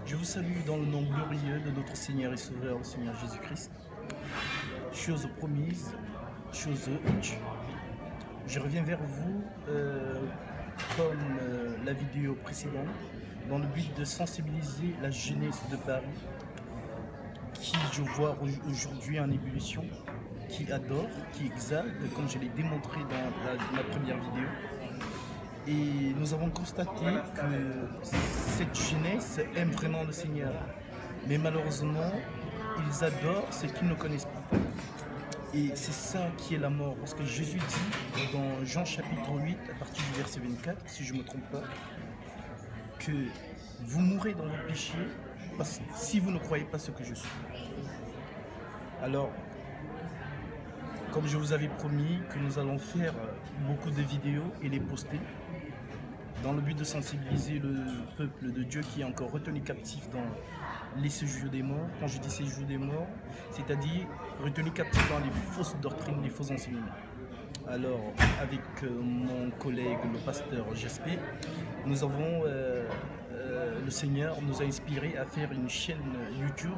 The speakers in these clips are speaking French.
Je vous salue dans le nom glorieux de notre Seigneur et Sauveur, le Seigneur Jésus-Christ. Chose promise, chose haute. Je reviens vers vous comme la vidéo précédente, dans le but de sensibiliser la jeunesse de Paris, qui je vois aujourd'hui en ébullition, qui adore, qui exalte, comme je l'ai démontré dans ma première vidéo. Et nous avons constaté que cette jeunesse aime vraiment le Seigneur. Mais malheureusement, ils adorent ce qu'ils ne connaissent pas. Et c'est ça qui est la mort. Parce que Jésus dit dans Jean chapitre 8, à partir du verset 24, si je ne me trompe pas, que vous mourrez dans vos péchés si vous ne croyez pas ce que je suis. Alors, comme je vous avais promis que nous allons faire beaucoup de vidéos et les poster, dans le but de sensibiliser le peuple de Dieu qui est encore retenu captif dans les séjours des morts. Quand je dis séjours des morts, c'est-à-dire retenu captif dans les fausses doctrines, les faux enseignements. Alors, avec mon collègue, le pasteur Jaspé, nous avons, le Seigneur nous a inspiré à faire une chaîne YouTube,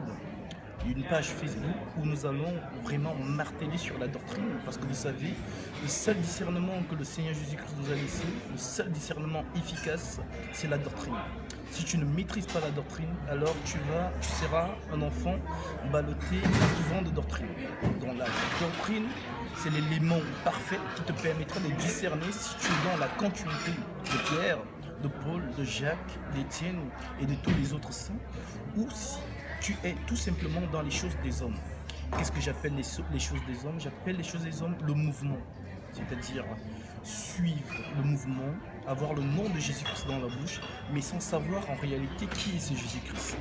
une page Facebook où nous allons vraiment marteler sur la doctrine, parce que vous savez, le seul discernement que le Seigneur Jésus-Christ nous a laissé, le seul discernement efficace, c'est la doctrine. Si tu ne maîtrises pas la doctrine, alors tu seras un enfant ballotté à tout vent de doctrine. Donc la doctrine, c'est l'élément parfait qui te permettra de discerner si tu es dans la continuité de Pierre, de Paul, de Jacques, d'Étienne et de tous les autres saints, ou si tu es tout simplement dans les choses des hommes. Qu'est-ce que j'appelle les choses des hommes? J'appelle les choses des hommes le mouvement, c'est-à-dire suivre le mouvement, avoir le nom de Jésus-Christ dans la bouche, mais sans savoir en réalité qui est ce Jésus-Christ.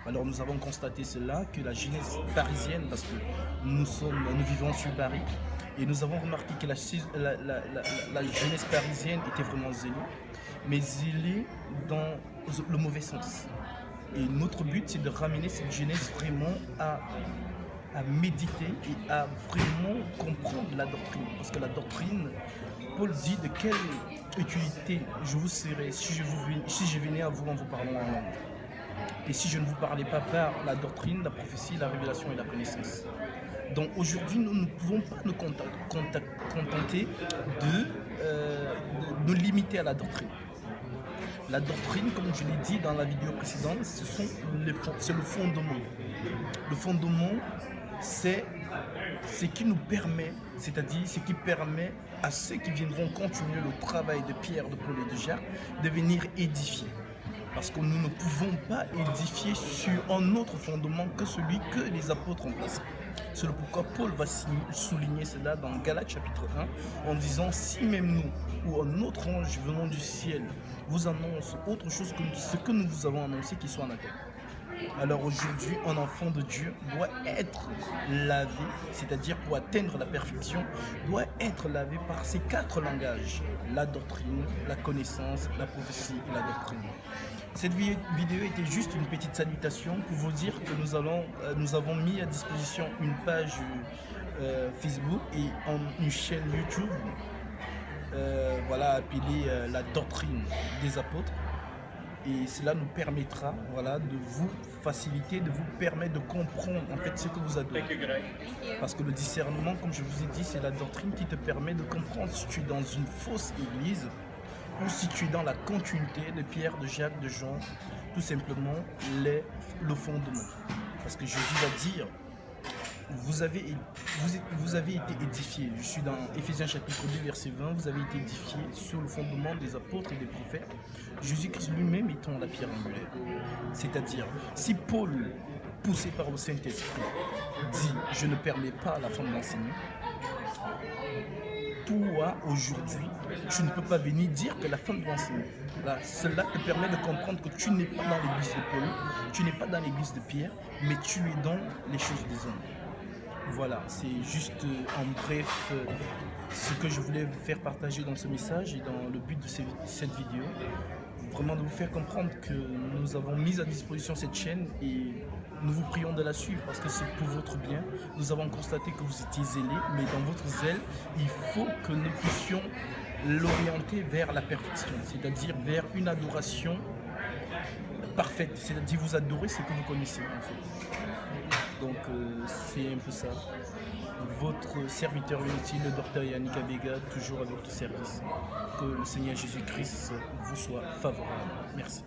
Alors nous avons constaté cela, que la jeunesse parisienne, parce que nous vivons sur Paris, et nous avons remarqué que la jeunesse parisienne était vraiment zélée, mais zélée dans le mauvais sens. Et notre but, c'est de ramener cette jeunesse vraiment à méditer et à vraiment comprendre la doctrine. Parce que la doctrine, Paul dit de quelle utilité je vous serais si je venais à vous en vous parlant en langue. Et si je ne vous parlais pas par la doctrine, la prophétie, la révélation et la connaissance. Donc aujourd'hui, nous ne pouvons pas nous contenter de nous limiter à la doctrine. La doctrine, comme je l'ai dit dans la vidéo précédente, c'est le fondement. Le fondement, c'est ce qui nous permet, c'est-à-dire ce qui permet à ceux qui viendront continuer le travail de Pierre, de Paul et de Jacques, de venir édifier. Parce que nous ne pouvons pas édifier sur un autre fondement que celui que les apôtres ont placé. C'est pourquoi Paul va souligner cela dans Galates chapitre 1 en disant « Si même nous ou un autre ange venant du ciel vous annonce autre chose que ce que nous vous avons annoncé, qu'il soit anathème. » Alors aujourd'hui, un enfant de Dieu doit être lavé, c'est-à-dire pour atteindre la perfection, doit être lavé par ces 4 langages, la doctrine, la connaissance, la prophétie et la doctrine. Cette vidéo était juste une petite salutation pour vous dire que nous avons mis à disposition une page Facebook et une chaîne YouTube, voilà, appelée la doctrine des apôtres. Et cela nous permettra, voilà, de vous faciliter, de vous permettre de comprendre en fait ce que vous adorez. Parce que le discernement, comme je vous ai dit, c'est la doctrine qui te permet de comprendre si tu es dans une fausse église ou si tu es dans la continuité de Pierre, de Jacques, de Jean, tout simplement le fondement. Parce que Jésus va dire, vous avez été édifiés. Je suis dans Éphésiens chapitre 2 verset 20. Vous avez été édifiés sur le fondement des apôtres et des prophètes, Jésus-Christ lui-même étant la pierre angulaire. C'est-à-dire, si Paul, poussé par le Saint-Esprit, dit « Je ne permets pas à la femme d'enseigner », toi, aujourd'hui, tu ne peux pas venir dire que la femme doit enseigner. Là, cela te permet de comprendre que tu n'es pas dans l'église de Paul, tu n'es pas dans l'église de Pierre, mais tu es dans les choses des hommes. Voilà, c'est juste en bref ce que je voulais vous faire partager dans ce message et dans le but de cette vidéo. Vraiment de vous faire comprendre que nous avons mis à disposition cette chaîne et nous vous prions de la suivre parce que c'est pour votre bien. Nous avons constaté que vous étiez zélés, mais dans votre zèle, il faut que nous puissions l'orienter vers la perfection, c'est-à-dire vers une adoration parfaite. C'est-à-dire vous adorez ce que vous connaissez en fait. Donc c'est un peu ça. Votre serviteur inutile, le docteur Yannick Abega, toujours à votre service. Que le Seigneur Jésus-Christ vous soit favorable. Merci.